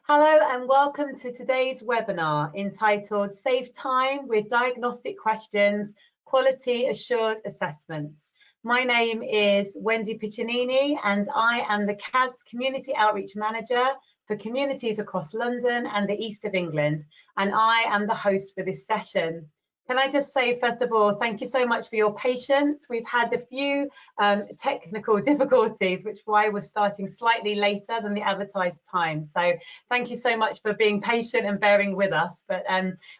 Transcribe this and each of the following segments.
Hello and welcome to today's webinar entitled Save Time with Diagnostic Questions, Quality Assured Assessments. My name is Wendy Piccinini and I am the CAS Community Outreach Manager for communities across London and the East of England, and I am the host for this session. Can I just say, first of all, thank you so much for your patience. We've had a few technical difficulties, which is why we're starting slightly later than the advertised time. So thank you so much for being patient and bearing with us. But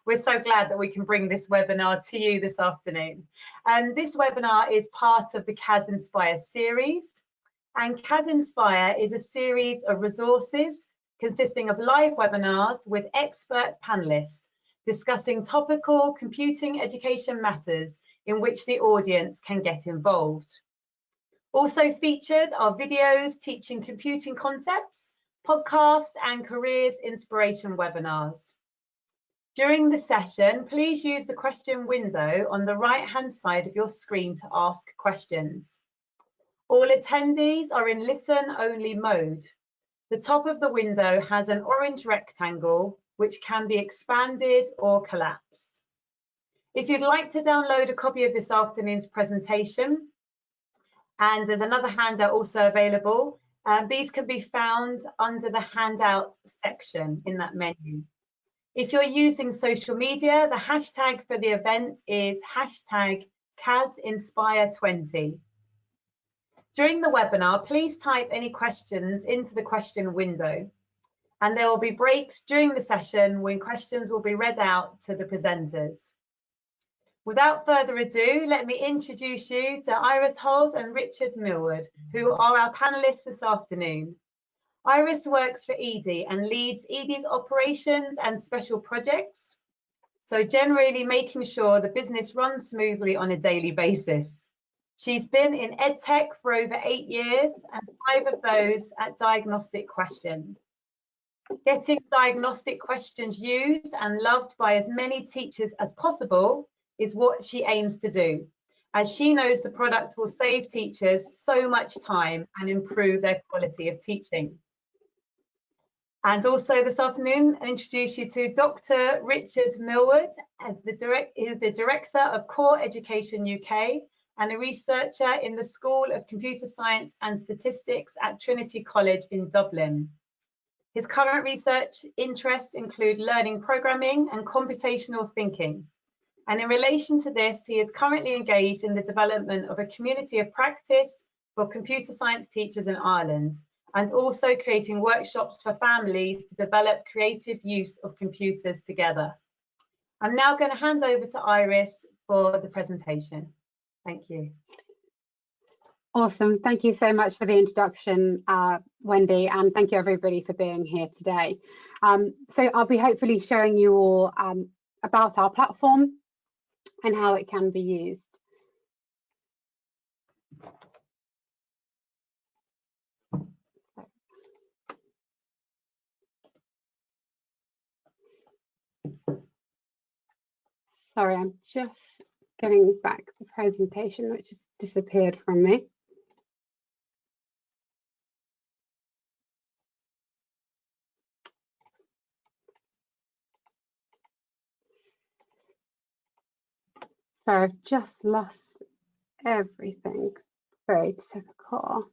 we're so glad that we can bring this webinar to you this afternoon. This webinar is part of the CAS Inspire series. And CAS Inspire is a series of resources consisting of live webinars with expert panelists discussing topical computing education matters in which the audience can get involved. Also featured are videos teaching computing concepts, podcasts and careers inspiration webinars. During the session, please use the question window on the right-hand side of your screen to ask questions. All attendees are in listen-only mode. The top of the window has an orange rectangle which can be expanded or collapsed. If you'd like to download a copy of this afternoon's presentation, and there's another handout also available, these can be found under the handout section in that menu. If you're using social media, the hashtag for the event is hashtag CASInspire20. During the webinar, please type any questions into the question window. And there will be breaks during the session when questions will be read out to the presenters. Without further ado, let me introduce you to Iris Holes and Richard Millward, who are our panelists this afternoon. Iris works for ED and leads ED's operations and special projects, so generally making sure the business runs smoothly on a daily basis. She's been in EdTech for over 8 years and 5 of those at Diagnostic Questions. Getting diagnostic questions used and loved by as many teachers as possible is what she aims to do, as she knows the product will save teachers so much time and improve their quality of teaching. And also this afternoon, I introduce you to Dr. Richard Millward, who's the Director of Core Education UK and a researcher in the School of Computer Science and Statistics at Trinity College in Dublin. His current research interests include learning programming and computational thinking. And in relation to this, he is currently engaged in the development of a community of practice for computer science teachers in Ireland, and also creating workshops for families to develop creative use of computers together. I'm now going to hand over to Iris for the presentation. Thank you. Awesome. Thank you so much for the introduction, Wendy, and thank you everybody for being here today. So I'll be hopefully showing you all about our platform and how it can be used. Sorry, I'm just getting back the presentation, which has disappeared from me. So I've just lost everything. Very typical.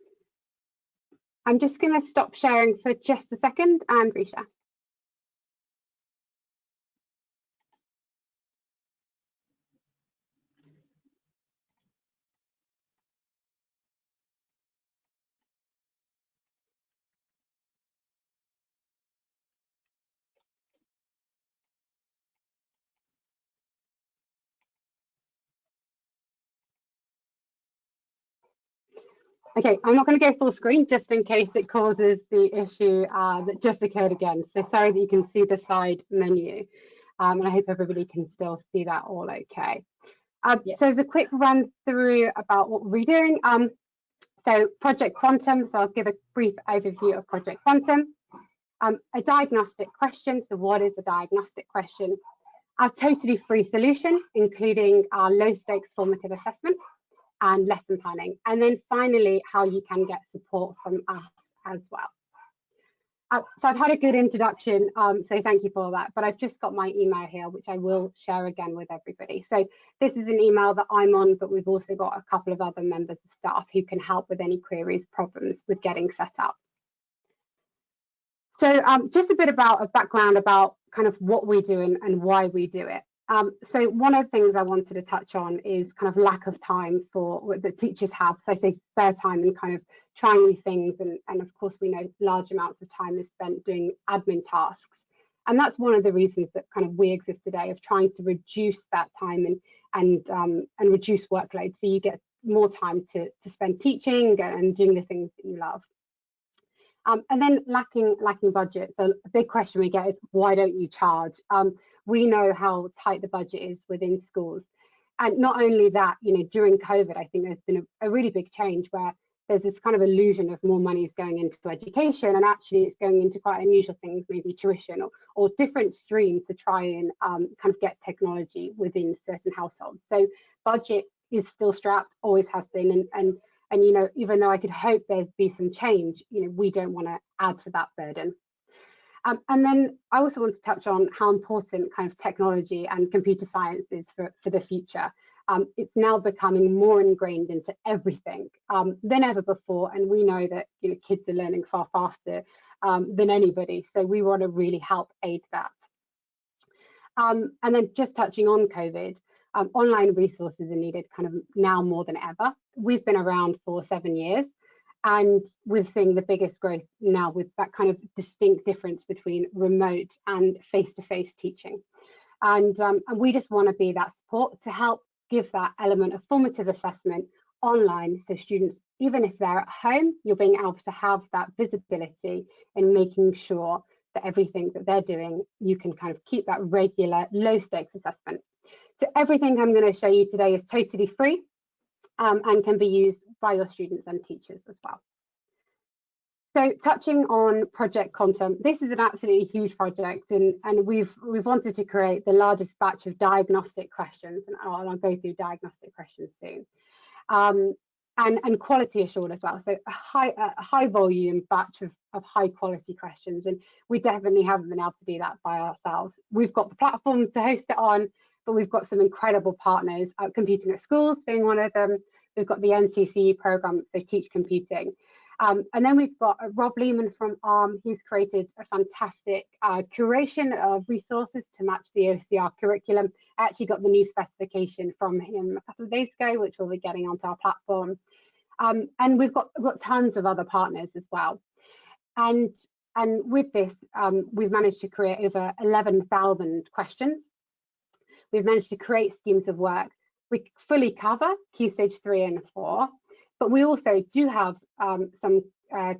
I'm just going to stop sharing for just a second and reshare. Okay, I'm not going to go full screen just in case it causes the issue that just occurred again. So sorry that you can see the side menu, and I hope everybody can still see that all okay. Yes. So as a quick run through about what we're doing. So Project Quantum, so I'll give a brief overview of Project Quantum. A diagnostic question, so what is a diagnostic question? A totally free solution, including our low stakes formative assessment and lesson planning, and then finally how you can get support from us as well. So I've had a good introduction, so thank you for that, but I've just got my email here, which I will share again with everybody. So this is an email that I'm on, but we've also got a couple of other members of staff who can help with any queries, problems with getting set up. So just a bit about a background about kind of what we do and why we do it. So one of the things I wanted to touch on is kind of lack of time for that teachers have. So I say spare time and kind of trying new things. And of course, we know large amounts of time is spent doing admin tasks. And that's one of the reasons that kind of we exist today, of trying to reduce that time and reduce workload. So you get more time to spend teaching and doing the things that you love. And then lacking budget. So a big question we get is, why don't you charge? We know how tight the budget is within schools. And not only that, you know, during COVID, I think there's been a really big change where there's this kind of illusion of more money is going into education, and actually it's going into quite unusual things, maybe tuition or different streams to try and kind of get technology within certain households. So budget is still strapped, always has been, and you know, even though I could hope there'd be some change, you know, we don't want to add to that burden. And then I also want to touch on how important kind of technology and computer science is for the future. It's now becoming more ingrained into everything than ever before, and we know that, you know, kids are learning far faster than anybody, so we want to really help aid that. And then just touching on COVID, online resources are needed kind of now more than ever. We've been around for 7 years, and we've seen the biggest growth now with that kind of distinct difference between remote and face-to-face teaching. And we just want to be that support to help give that element of formative assessment online, so students, even if they're at home, you're being able to have that visibility in making sure that everything that they're doing, you can kind of keep that regular low stakes assessment. So everything I'm going to show you today is totally free and can be used by your students and teachers as well. So touching on Project Quantum, this is an absolutely huge project, and we've wanted to create the largest batch of diagnostic questions, and I'll go through diagnostic questions soon, and quality assured as well. So a high volume batch of high quality questions, and we definitely haven't been able to do that by ourselves. We've got the platform to host it on, but we've got some incredible partners, Computing at Schools being one of them. We've got the NCCE program, so Teach Computing. And then we've got Rob Lehman from ARM. He's created a fantastic curation of resources to match the OCR curriculum. I actually got the new specification from him a couple of days ago, which we'll be getting onto our platform. And we've got tons of other partners as well. And with this, we've managed to create over 11,000 questions. We've managed to create schemes of work. We fully cover Key Stage 3 and 4, but we also do have some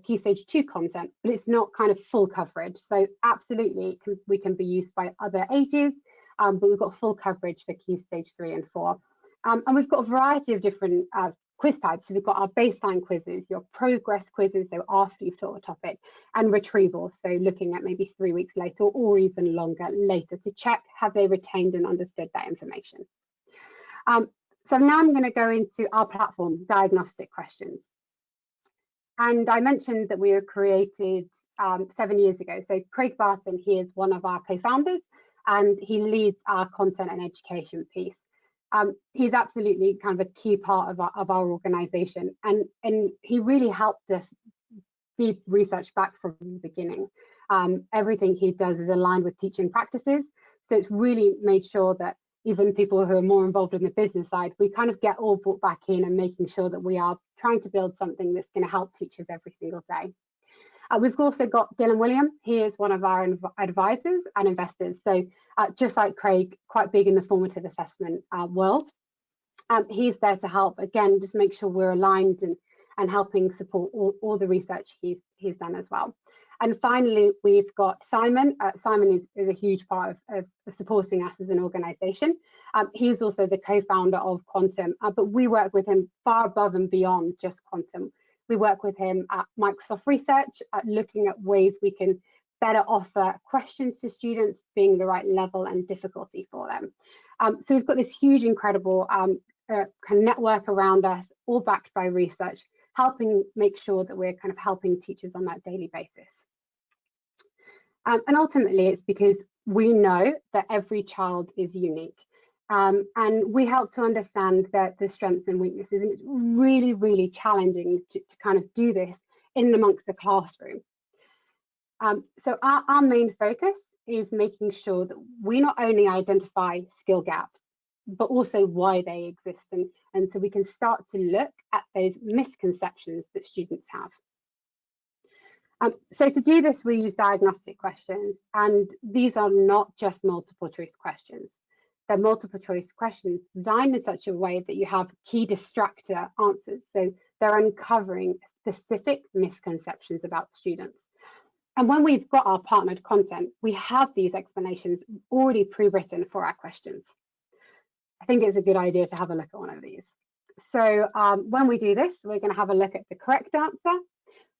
Key Stage 2 content, but it's not kind of full coverage. So absolutely, we can be used by other ages, but we've got full coverage for Key Stage 3 and 4. And we've got a variety of different quiz types. So we've got our baseline quizzes, your progress quizzes, so after you've taught a topic, and retrieval, so looking at maybe 3 weeks later or even longer later to check have they retained and understood that information. So now I'm going to go into our platform, Diagnostic Questions. And I mentioned that we were created 7 years ago. So Craig Barton, he is one of our co-founders, and he leads our content and education piece. He's absolutely kind of a key part of our organization, and he really helped us be research back from the beginning. Everything he does is aligned with teaching practices, so it's really made sure that even people who are more involved in the business side, we kind of get all brought back in and making sure that we are trying to build something that's going to help teachers every single day. We've also got Dylan William. He is one of our advisors and investors. So just like Craig, quite big in the formative assessment world. He's there to help, again, just make sure we're aligned and helping support all the research he's done as well. And finally, we've got Simon. Simon is a huge part of supporting us as an organisation. He's also the co-founder of Quantum, but we work with him far above and beyond just Quantum. We work with him at Microsoft Research, looking at ways we can better offer questions to students, being the right level and difficulty for them. So we've got this huge, incredible kind of network around us, all backed by research, helping make sure that we're kind of helping teachers on that daily basis. And ultimately, it's because we know that every child is unique. And we help to understand the strengths and weaknesses. And it's really, really challenging to kind of do this in and amongst the classroom. So our main focus is making sure that we not only identify skill gaps, but also why they exist. And so we can start to look at those misconceptions that students have. So to do this, we use diagnostic questions, and these are not just multiple choice questions. They're multiple choice questions designed in such a way that you have key distractor answers. So they're uncovering specific misconceptions about students. And when we've got our partnered content, we have these explanations already pre-written for our questions. I think it's a good idea to have a look at one of these. So when we do this, we're going to have a look at the correct answer.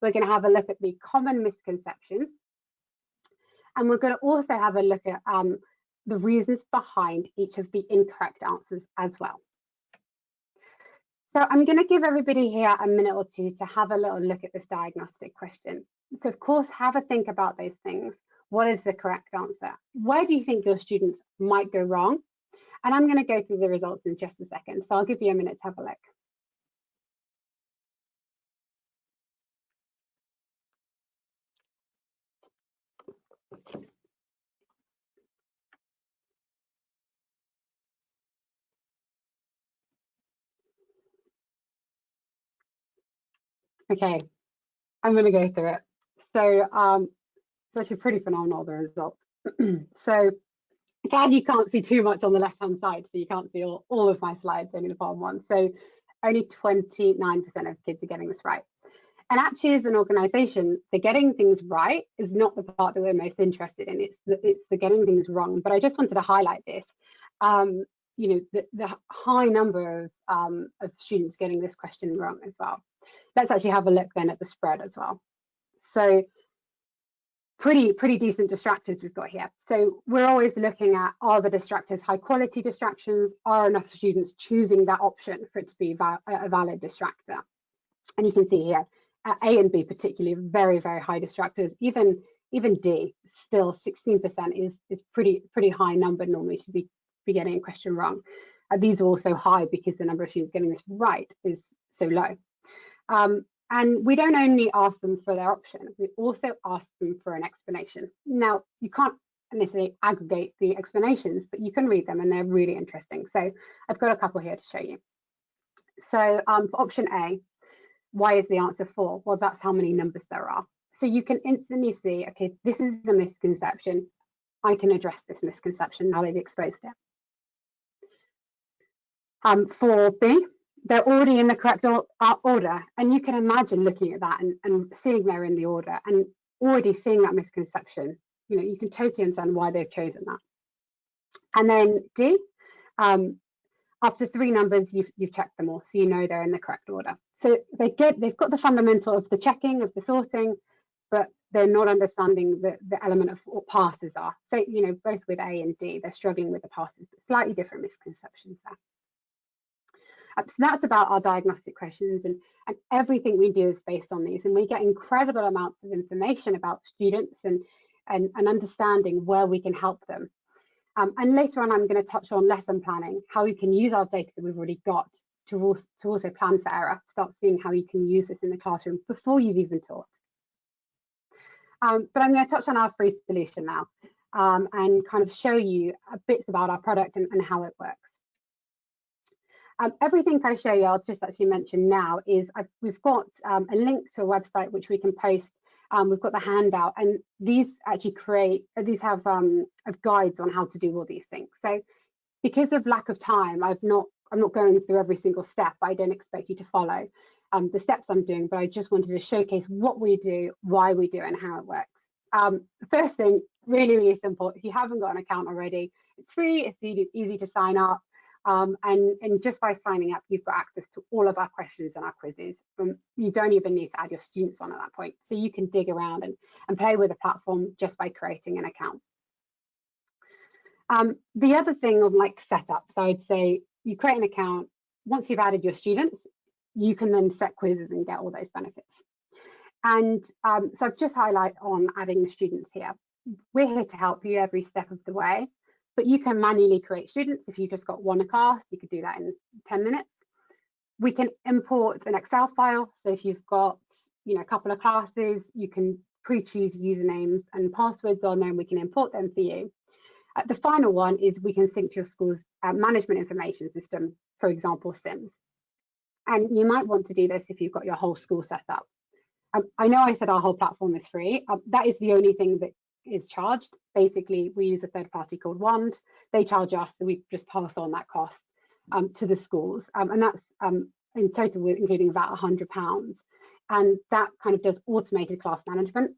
We're going to have a look at the common misconceptions. And we're going to also have a look at the reasons behind each of the incorrect answers as well. So I'm going to give everybody here a minute or two to have a little look at this diagnostic question. So of course, have a think about those things. What is the correct answer? Where do you think your students might go wrong? And I'm going to go through the results in just a second. So I'll give you a minute to have a look. Okay, I'm going to go through it. So it's actually pretty phenomenal, the results. So glad you can't see too much on the left-hand side, so you can't see all of my slides, only the bottom one. So only 29% of kids are getting this right. And actually, as an organisation, the getting things right is not the part that we're most interested in. It's the getting things wrong. But I just wanted to highlight this. You know, the high number of students getting this question wrong as well. Let's actually have a look then at the spread as well. So pretty decent distractors we've got here. So we're always looking at, are the distractors high quality distractions? Are enough students choosing that option for it to be a valid distractor? And you can see here, A and B particularly, very, very high distractors. Even D, still 16% is pretty high number normally to be getting a question wrong. These are also high because the number of students getting this right is so low. And we don't only ask them for their option, we also ask them for an explanation. Now, you can't necessarily aggregate the explanations, but you can read them and they're really interesting. So I've got a couple here to show you. So for option A, why is the answer 4? Well, that's how many numbers there are. So you can instantly see, okay, this is the misconception. I can address this misconception now they've exposed it. For B, they're already in the correct order. And you can imagine looking at that and seeing they're in the order and already seeing that misconception. You know, you can totally understand why they've chosen that. And then D, after 3 numbers, you've checked them all, so you know they're in the correct order. So they've got the fundamental of the checking, of the sorting, but they're not understanding the element of what passes are. So, you know, both with A and D, they're struggling with the passes, slightly different misconceptions there. So that's about our diagnostic questions, and everything we do is based on these, and we get incredible amounts of information about students and understanding where we can help them. And later on, I'm going to touch on lesson planning, how we can use our data that we've already got to also plan for error, start seeing how you can use this in the classroom before you've even taught. But I'm going to touch on our free solution now and kind of show you bits about our product and how it works. Everything I show you, I'll just actually mention now, is we've got a link to a website which we can post. We've got the handout, and these actually have guides on how to do all these things. So because of lack of time, I'm not going through every single step. I don't expect you to follow the steps I'm doing, but I just wanted to showcase what we do, why we do it, and how it works. First thing, really, really simple. If you haven't got an account already, it's free, it's easy to sign up. And just by signing up, you've got access to all of our questions and our quizzes. You don't even need to add your students on at that point. So you can dig around and play with the platform just by creating an account. The other thing of like setups, I'd say you create an account. Once you've added your students, you can then set quizzes and get all those benefits. And so I've just highlighted on adding the students here. we're here to help you every step of the way, but you can manually create students. If you just got one class, you could do that in 10 minutes. We can import an Excel file. So if you've got, a couple of classes, you can pre-choose usernames and passwords on there, and we can import them for you. The final one is we can sync to your school's management information system, for example, SIMS. And you might want to do this if you've got your whole school set up. I know I said our whole platform is free. That is the only thing that is charged. Basically, we use a third party called Wand. They charge us, so we just pass on that cost to the schools. And that's in total, including about £100. And that kind of does automated class management.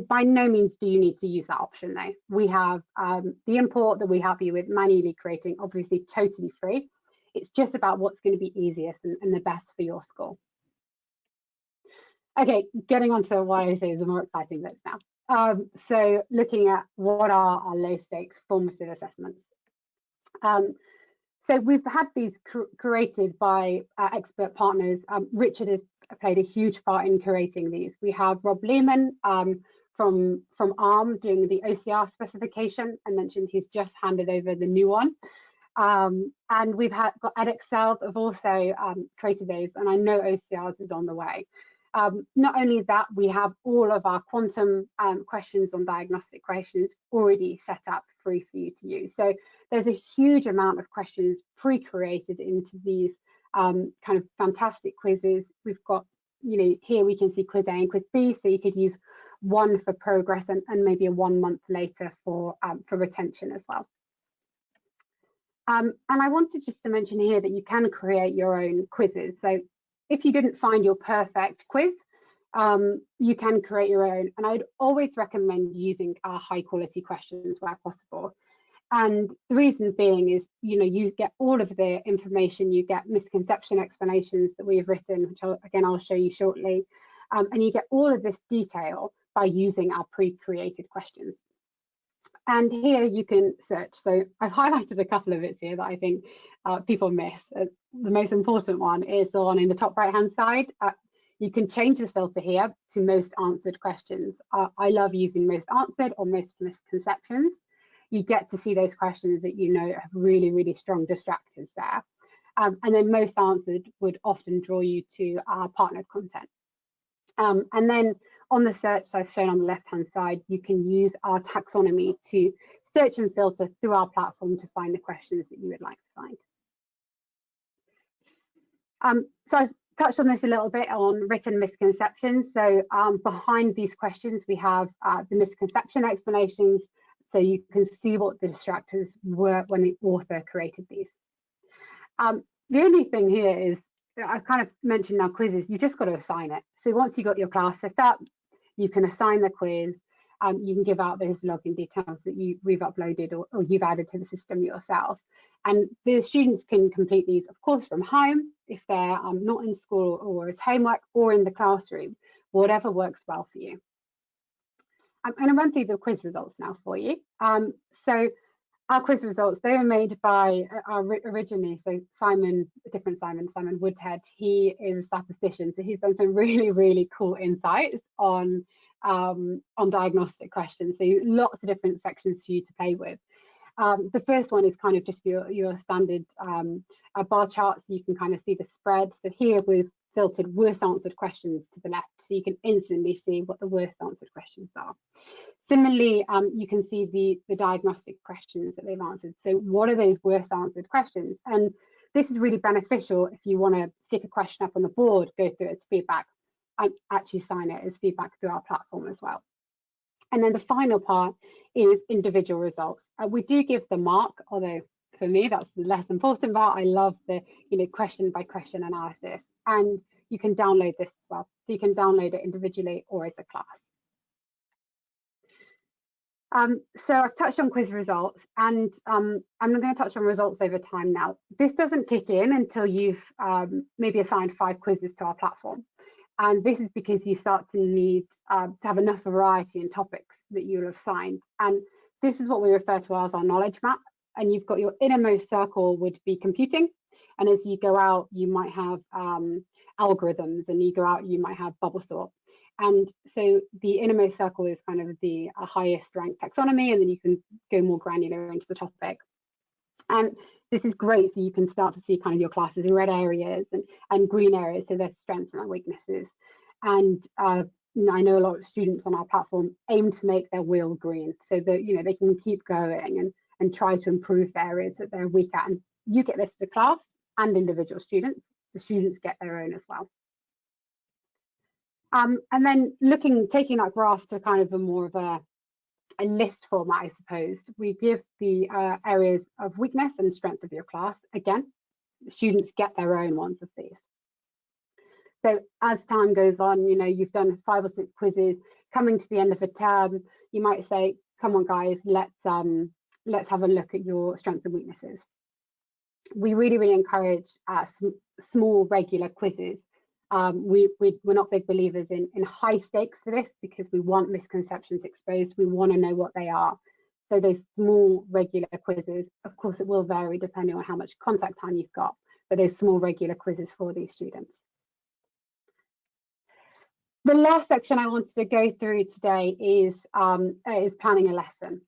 By no means do you need to use that option though. We have the import that we help you with manually creating, obviously totally free. It's just about what's going to be easiest and the best for your school. Okay, getting on to what I say is the more exciting bits now. So looking at what are our low stakes formative assessments. So we've had these created by expert partners. Richard has played a huge part in curating these. We have Rob Lehman from ARM doing the OCR specification. I mentioned he's just handed over the new one. And we've got Edexcel have also created those, and I know OCRs is on the way. Not only that, we have all of our quantum questions on diagnostic questions already set up free for you to use. So there's a huge amount of questions pre-created into these kind of fantastic quizzes. We've got, here we can see quiz A and quiz B, so you could use one for progress and maybe a 1 month later for retention as well. And I wanted just to mention here that you can create your own quizzes. So if you didn't find your perfect quiz, you can create your own. And I'd always recommend using our high quality questions where possible. And the reason being is, you get all of the information, you get misconception explanations that we have written, which I'll show you shortly. And you get all of this detail by using our pre-created questions. And here you can search. So I've highlighted a couple of bits here that I think people miss. The most important one is the one in the top right-hand side. You can change the filter here to most answered questions. I love using most answered or most misconceptions. You get to see those questions that have really, really strong distractors there. And then most answered would often draw you to our partnered content. And then on the search I've shown on the left-hand side, you can use our taxonomy to search and filter through our platform to find the questions that you would like to find. So I've touched on this a little bit on written misconceptions. So behind these questions, we have the misconception explanations, so you can see what the distractors were when the author created these. The only thing here is, I've kind of mentioned now quizzes, you just got to assign it. So once you got your class set up, you can assign the quiz. You can give out those login details that we've uploaded or you've added to the system yourself. And the students can complete these, of course, from home if they're not in school or as homework, or in the classroom, whatever works well for you. I'm going to run through the quiz results now for you. So our quiz results, they were made by originally, so Simon Woodhead. He is a statistician, so he's done some really, really cool insights on diagnostic questions. So lots of different sections for you to play with. The first one is kind of just your standard bar chart, so you can kind of see the spread. So here we've filtered worst answered questions to the left, so you can instantly see what the worst answered questions are. Similarly, you can see the diagnostic questions that they've answered. So what are those worst answered questions? And this is really beneficial if you want to stick a question up on the board, go through its feedback, and actually sign it as feedback through our platform as well. And then the final part is individual results. We do give the mark, although for me that's the less important part. I love the question by question analysis, and you can download this as well. So you can download it individually or as a class. So I've touched on quiz results, and I'm going to touch on results over time now. This doesn't kick in until you've maybe assigned 5 quizzes to our platform. And this is because you start to need to have enough variety in topics that you'll have signed. And this is what we refer to as our knowledge map. And you've got your innermost circle would be computing. And as you go out, you might have algorithms, and you go out, you might have bubble sort. And so the innermost circle is kind of the highest ranked taxonomy, and then you can go more granular into the topic. And this is great, so you can start to see kind of your classes in red areas and green areas, so their strengths and their weaknesses. And I know a lot of students on our platform aim to make their wheel green, so that they can keep going and try to improve the areas that they're weak at. And you get this as a class and individual students. The students get their own as well. And then taking that graph to kind of a more of a list format, I suppose, we give the areas of weakness and strength of your class. Again, the students get their own ones of these. So as time goes on, you've done 5 or 6 quizzes. Coming to the end of a term, you might say, come on guys, let's have a look at your strengths and weaknesses. We really encourage small regular quizzes. We're not big believers in high stakes for this, because we want misconceptions exposed. We want to know what they are. So those small regular quizzes, of course it will vary depending on how much contact time you've got, but those small regular quizzes for these students. The last section I wanted to go through today is planning a lesson.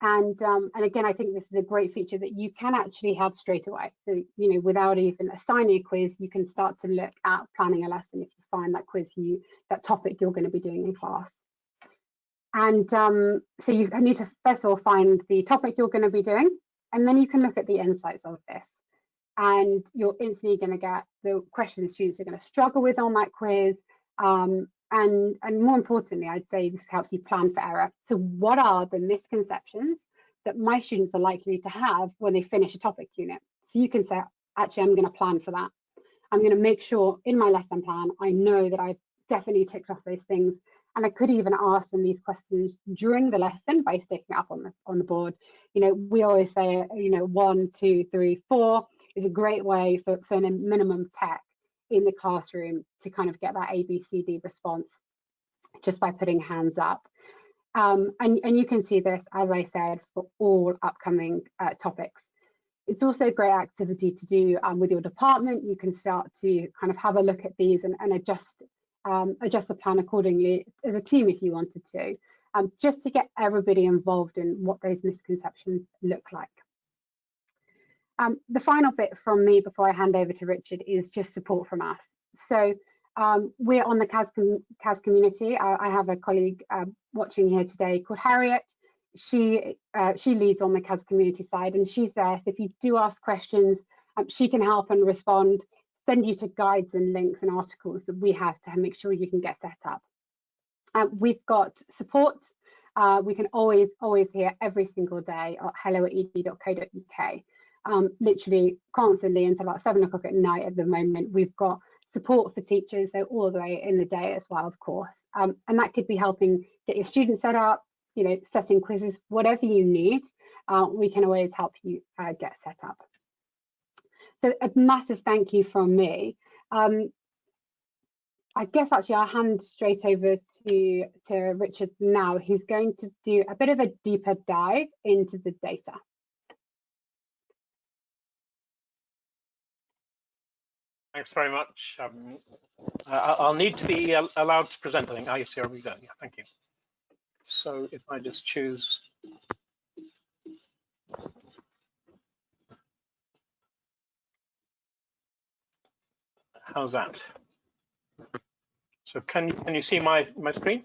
And again, I think this is a great feature that you can actually have straight away. So, without even assigning a quiz, you can start to look at planning a lesson if you find that that topic you're going to be doing in class. And so you need to first of all find the topic you're going to be doing, and then you can look at the insights of this. And you're instantly going to get the questions students are going to struggle with on that quiz. And more importantly, I'd say this helps you plan for error. So what are the misconceptions that my students are likely to have when they finish a topic unit? So you can say, actually, I'm going to plan for that. I'm going to make sure in my lesson plan, I know that I've definitely ticked off those things. And I could even ask them these questions during the lesson by sticking it up on the board. We always say, 1, 2, 3, 4 is a great way for minimum tech in the classroom to kind of get that ABCD response just by putting hands up. And you can see this, as I said, for all upcoming topics. It's also a great activity to do with your department. You can start to kind of have a look at these and adjust the plan accordingly as a team if you wanted to, just to get everybody involved in what those misconceptions look like. The final bit from me before I hand over to Richard is just support from us. So we're on the CAS community. I have a colleague watching here today called Harriet. She leads on the CAS community side, and she's there. So if you do ask questions, she can help and respond, send you to guides and links and articles that we have to make sure you can get set up. We've got support. We can always hear every single day at hello@ed.co.uk. Literally constantly until about 7 o'clock at night at the moment. We've got support for teachers, so all the way in the day as well, of course. And that could be helping get your students set up, setting quizzes, whatever you need. We can always help you get set up. So a massive thank you from me. I guess actually I'll hand straight over to Richard now, who's going to do a bit of a deeper dive into the data. Thanks very much. I'll need to be allowed to present, I think. Yes, here we go. Yeah, thank you. So if I just choose. How's that? So can you see my screen?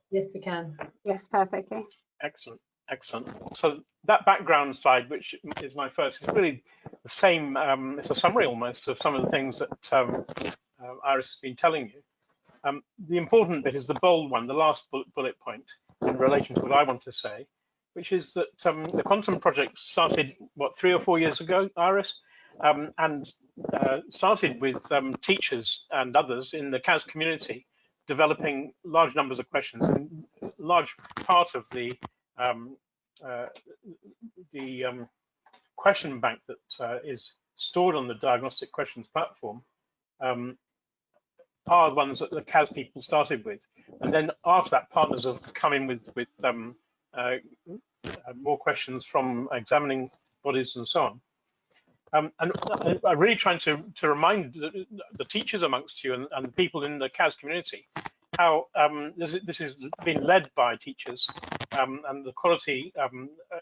Yes, we can. Yes, perfectly. Excellent. So that background slide, which is my first, is really the same. It's a summary almost of some of the things that Iris has been telling you. The important bit is the bold one, the last bullet point in relation to what I want to say, which is that the Quantum project started, what, 3 or 4 years ago, Iris? And started with teachers and others in the CAS community developing large numbers of questions, and large part of the question bank that is stored on the Diagnostic Questions platform are the ones that the CAS people started with. And then after that, partners have come in with more questions from examining bodies and so on. And I'm really trying to remind the teachers amongst you and the people in the CAS community how this has been led by teachers, and the quality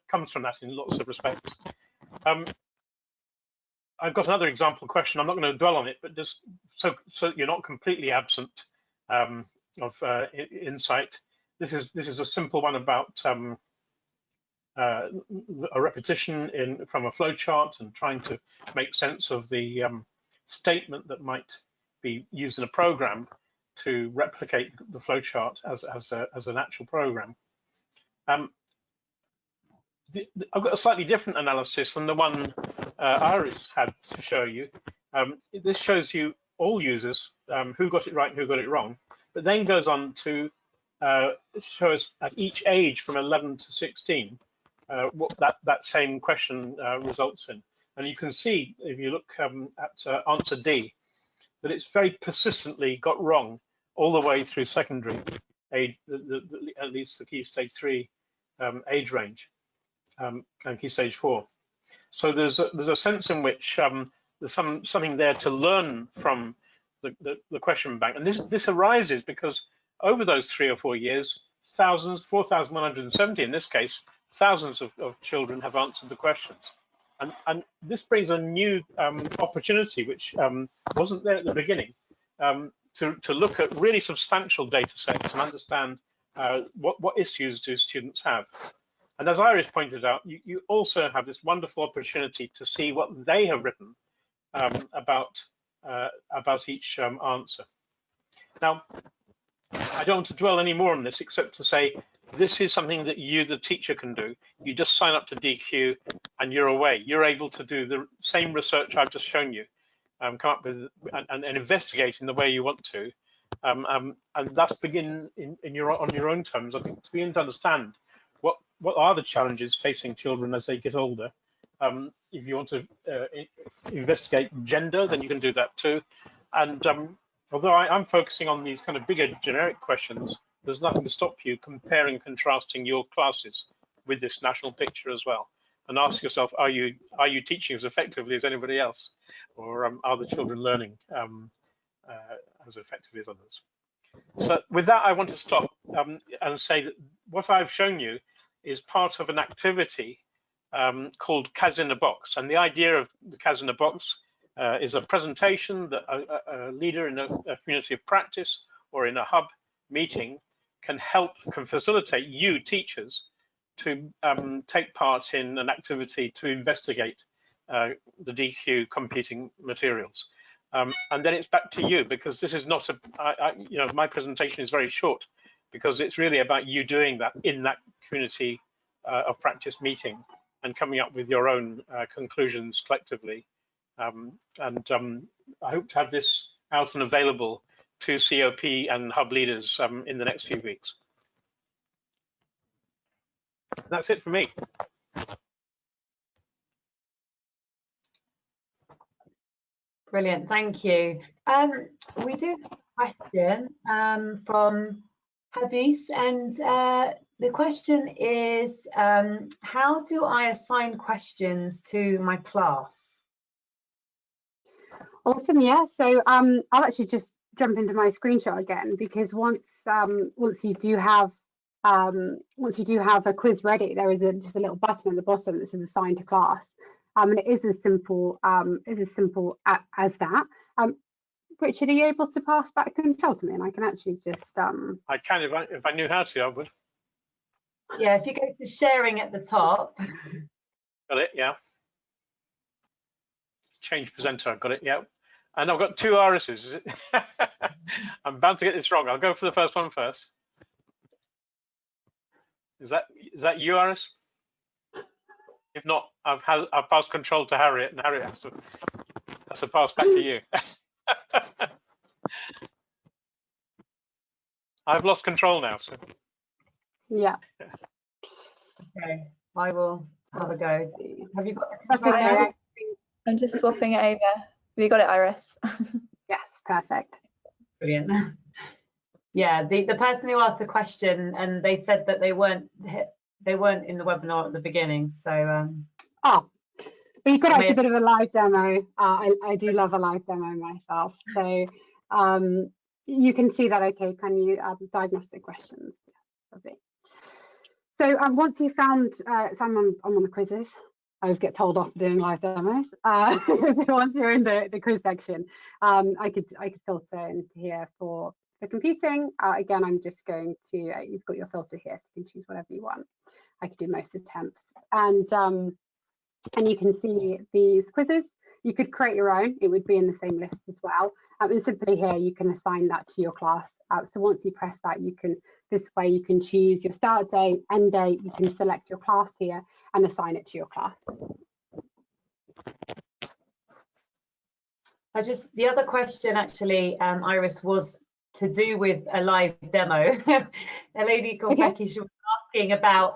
comes from that in lots of respects. I've got another example question. I'm not going to dwell on it, but just so you're not completely absent of insight. This is a simple one about a repetition from a flowchart and trying to make sense of the statement that might be used in a program to replicate the flowchart as an actual program. I've got a slightly different analysis than the one Iris had to show you. This shows you all users who got it right and who got it wrong, but then goes on to show us at each age from 11 to 16 what that same question results in. And you can see, if you look at answer D, that it's very persistently got wrong all the way through secondary age, at least the key stage 3 age range, and key stage 4. So there's a sense in which there's something there to learn from the question bank, and this arises because over those 3 or 4 years, 4,170 in this case, thousands of children have answered the questions. And this brings a new opportunity, which wasn't there at the beginning, to look at really substantial data sets and understand what issues do students have. And as Iris pointed out, you also have this wonderful opportunity to see what they have written about each answer. Now, I don't want to dwell any more on this except to say this is something that you, the teacher, can do. You just sign up to DQ and you're away. You're able to do the same research I've just shown you, come up with and investigate in the way you want to, and that's begin on your own terms. I think to begin to understand what are the challenges facing children as they get older. If you want to investigate gender, then you can do that too. And although I'm focusing on these kind of bigger generic questions, there's nothing to stop you comparing and contrasting your classes with this national picture as well, and ask yourself, are you teaching as effectively as anybody else, or are the children learning as effectively as others? So with that, I want to stop and say that what I've shown you is part of an activity called CAS in a Box, and the idea of the CAS in a Box is a presentation that a leader in a community of practice or in a hub meeting can facilitate you teachers to take part in an activity to investigate the DQ competing materials. And then it's back to you, because this is not my presentation is very short, because it's really about you doing that in that community of practice meeting and coming up with your own conclusions collectively. And I hope to have this out and available to COP and hub leaders in the next few weeks. That's it for me. Brilliant, thank you. We do have a question from Habis, and the question is, how do I assign questions to my class? Awesome, yeah. So I'll actually just jump into my screenshot again, because once you do have a quiz ready, there is just a little button at the bottom that says assign to class, and it is as simple as that. Richard, are you able to pass back control to me, and I can actually just I can if I knew how to, I would. Yeah, if you go to sharing at the top. Got it, yeah. Change presenter, I've got it, yeah. And I've got 2 Irises, is it? I'm bound to get this wrong. I'll go for the first one first. Is that you, Iris? If not, I've passed control to Harriet, and Harriet has to pass back to you. I've lost control now. So. Yeah. Okay, I will have a go. Have you got That's okay. I'm just swapping it over. Have you got it, Iris? Yes, perfect. Brilliant. Yeah, the person who asked the question, and they said that they weren't in the webinar at the beginning. So oh, But you've got actually a bit of a live demo. I do love a live demo myself. So you can see that, okay, can you, diagnostic questions. Lovely. So once you've found, so I'm on the quizzes. I always get told off for doing live demos. So once you're in the quiz section, I could filter into here for computing. Again, I'm just going to, you've got your filter here, so you can choose whatever you want. I could do most attempts. And you can see these quizzes. You could create your own. It would be in the same list as well. And simply here, you can assign that to your class. So once you press that, you can, this way you can choose your start date, end date. You can select your class here and assign it to your class. The other question actually, Iris, was to do with a live demo. A lady called Becky, she was asking about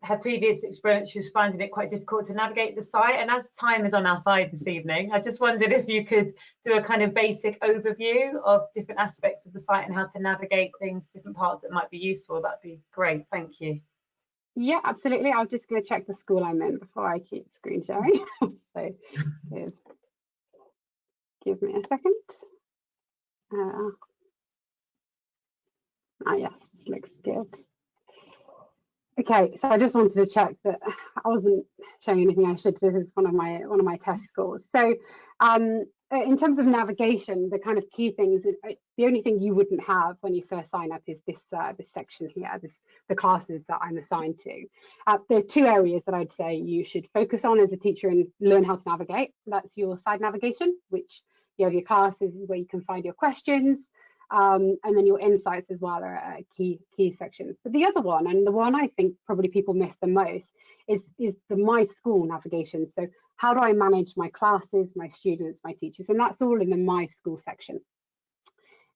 her previous experience. She was finding it quite difficult to navigate the site, and as time is on our side this evening, I just wondered if you could do a kind of basic overview of different aspects of the site and how to navigate things, different parts that might be useful. That'd be great. Thank you. Yeah, absolutely. I'm just going to check the school I'm in before I keep screen sharing. So give me a second. Yes, looks good. Okay, so I just wanted to check that I wasn't showing anything I should. This is one of my test scores. So in terms of navigation, the kind of key things, the only thing you wouldn't have when you first sign up is this this section here, the classes that I'm assigned to. There's two areas that I'd say you should focus on as a teacher and learn how to navigate. That's your side navigation, which you have your classes where you can find your questions. And then your insights as well are a key section. But the other one, and the one I think probably people miss the most, is the My School navigation. So how do I manage my classes, my students, my teachers? And that's all in the My School section.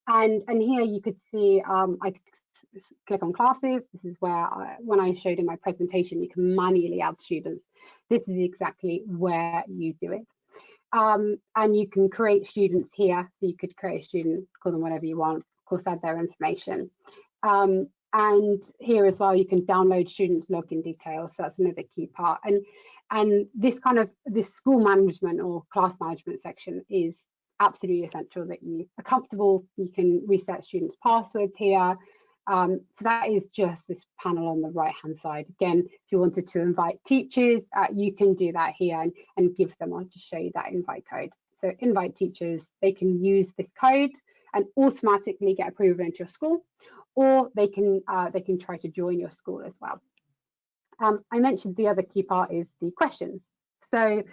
And here you could see, I could click on classes. This is where, when I showed in my presentation, you can manually add students. This is exactly where you do it. And you can create students here. So you could create a student, call them whatever you want, of course, add their information. And here as well, you can download students' login details. So that's another key part. And this school management or class management section is absolutely essential that you are comfortable. You can reset students' passwords here. So that is just this panel on the right hand side. Again, if you wanted to invite teachers, you can do that here and give them, I'll just show you that invite code. So invite teachers, they can use this code and automatically get approval into your school, or they can try to join your school as well. I mentioned the other key part is the questions. So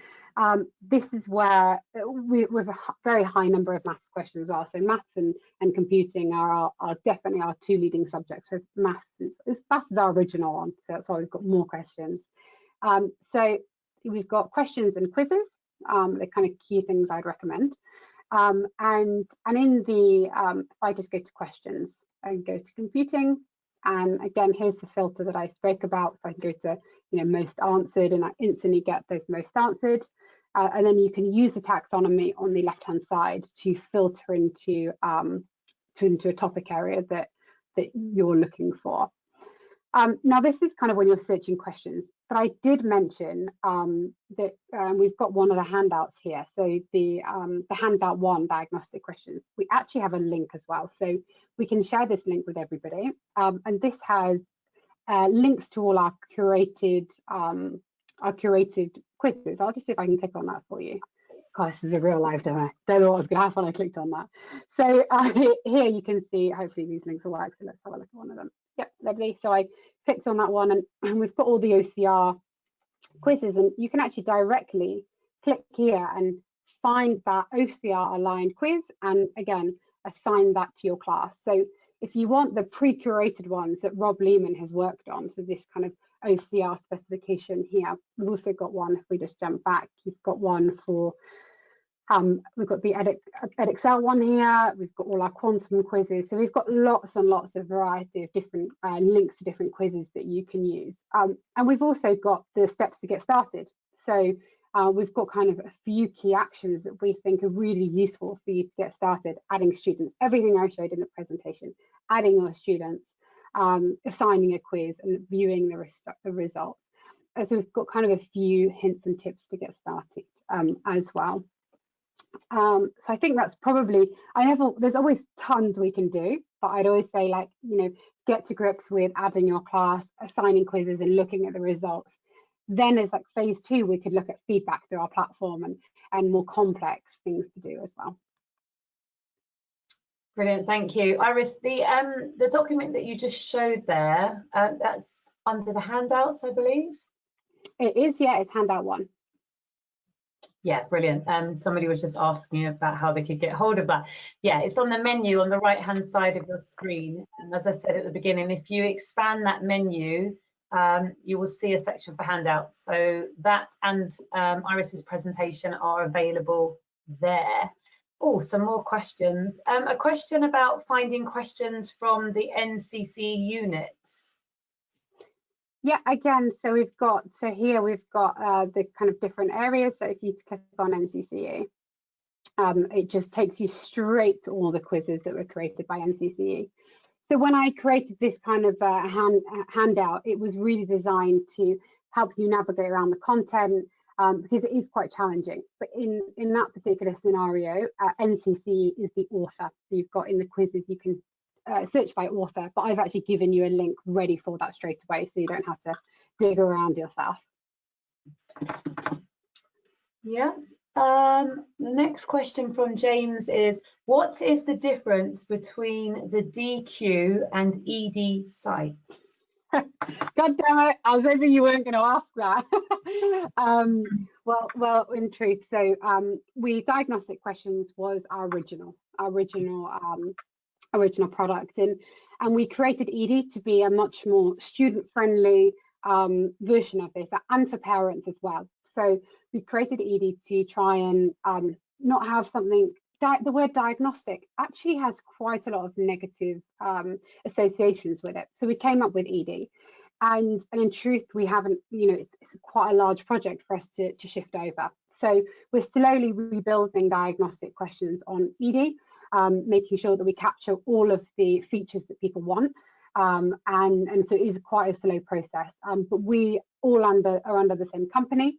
this is where we have a very high number of maths questions as well. So maths and computing are definitely our two leading subjects. So maths is our original one, so that's why we've got more questions. So we've got questions and quizzes, the kind of key things I'd recommend. And in the, if I just go to questions and go to computing, and again, here's the filter that I spoke about. So I can go to, most answered, and I instantly get those most answered. And then you can use the taxonomy on the left-hand side to filter into a topic area that you're looking for. Now, this is kind of when you're searching questions, but I did mention that we've got one of the handouts here. So the handout 1, diagnostic questions, we actually have a link as well. So we can share this link with everybody. And this has links to all our curated quizzes. I'll just see if I can click on that for you. God, this is a real live demo. Don't know what was going to happen when I clicked on that. So here you can see, hopefully these links will work. So let's have a look at one of them. Yep, lovely. So I clicked on that one, and we've got all the OCR quizzes, and you can actually directly click here and find that OCR aligned quiz, and again, assign that to your class. So if you want the pre-curated ones that Rob Lehman has worked on, so this kind of OCR specification here, we've also got one, if we just jump back, you've got one for, we've got the Edexcel one here, we've got all our quantum quizzes, so we've got lots and lots of variety of different links to different quizzes that you can use. And we've also got the steps to get started. So we've got kind of a few key actions that we think are really useful for you to get started, adding students, everything I showed in the presentation, adding your students, assigning a quiz and viewing the results. as we've got kind of a few hints and tips to get started as well. So I think that's probably, there's always tons we can do, but I'd always say, like, you know, get to grips with adding your class, assigning quizzes and looking at the results. Then as like phase 2, we could look at feedback through our platform and more complex things to do as well. Brilliant, thank you. Iris, the document that you just showed there, that's under the handouts, I believe? It is, yeah, it's handout 1. Yeah, brilliant. Somebody was just asking about how they could get hold of that. Yeah, it's on the menu on the right-hand side of your screen. And as I said at the beginning, if you expand that menu, you will see a section for handouts. So that and Iris's presentation are available there. Oh, some more questions. A question about finding questions from the NCC units. Yeah, again, so here we've got the kind of different areas. So if you click on NCCE, it just takes you straight to all the quizzes that were created by NCCE. So when I created this kind of handout, it was really designed to help you navigate around the content, because it is quite challenging. But in that particular scenario, NCCE is the author. So you've got in the quizzes, you can search by author, but I've actually given you a link ready for that straight away, so you don't have to dig around yourself. Yeah. The next question from James is, what is the difference between the DQ and ED sites? God damn it, I was hoping you weren't going to ask that. Well, in truth, so Diagnostic Questions was our original product, and we created ED to be a much more student-friendly version of this, and for parents as well. So we created ED to try and not have something. The word diagnostic actually has quite a lot of negative associations with it. So we came up with ED, and in truth, we haven't. You know, it's quite a large project for us to shift over. So we're slowly rebuilding Diagnostic Questions on ED. Making sure that we capture all of the features that people want, and so it is quite a slow process, but we all are under the same company.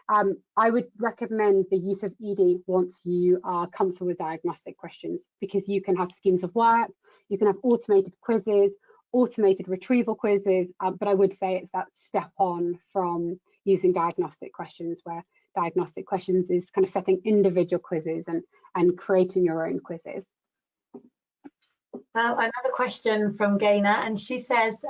I would recommend the use of ED once you are comfortable with Diagnostic Questions, because you can have schemes of work, you can have automated quizzes, automated retrieval quizzes, but I would say it's that step on from using Diagnostic Questions, where Diagnostic Questions is kind of setting individual quizzes and creating your own quizzes. Another question from Gaina, and she says,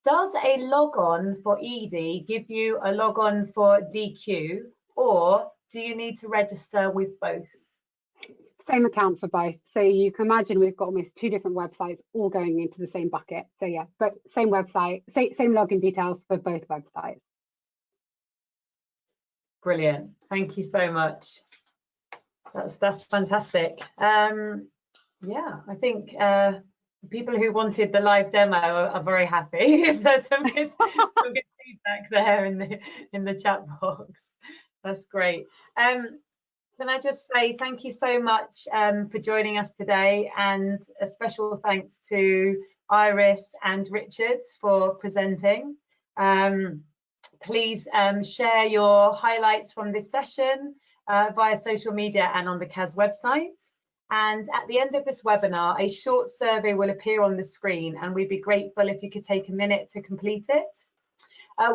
does a log-on for ED give you a log-on for DQ, or do you need to register with both? Same account for both. So you can imagine we've got almost 2 different websites all going into the same bucket. So yeah, but same website, same login details for both websites. Brilliant, thank you so much. That's fantastic. Yeah, I think people who wanted the live demo are very happy. There's some good feedback there in the chat box. That's great. Can I just say thank you so much for joining us today, and a special thanks to Iris and Richard for presenting. Please share your highlights from this session via social media and on the CAS website. And at the end of this webinar, a short survey will appear on the screen, and we'd be grateful if you could take a minute to complete it.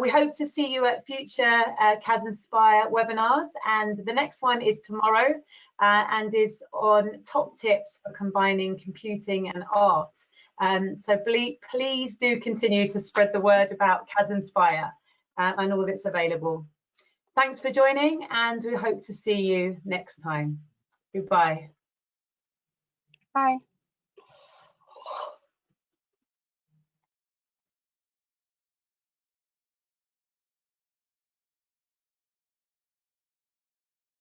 We hope to see you at future CAS Inspire webinars, and the next one is tomorrow and is on top tips for combining computing and art. So please do continue to spread the word about CAS Inspire and all that's available. Thanks for joining, and we hope to see you next time. Goodbye. Bye.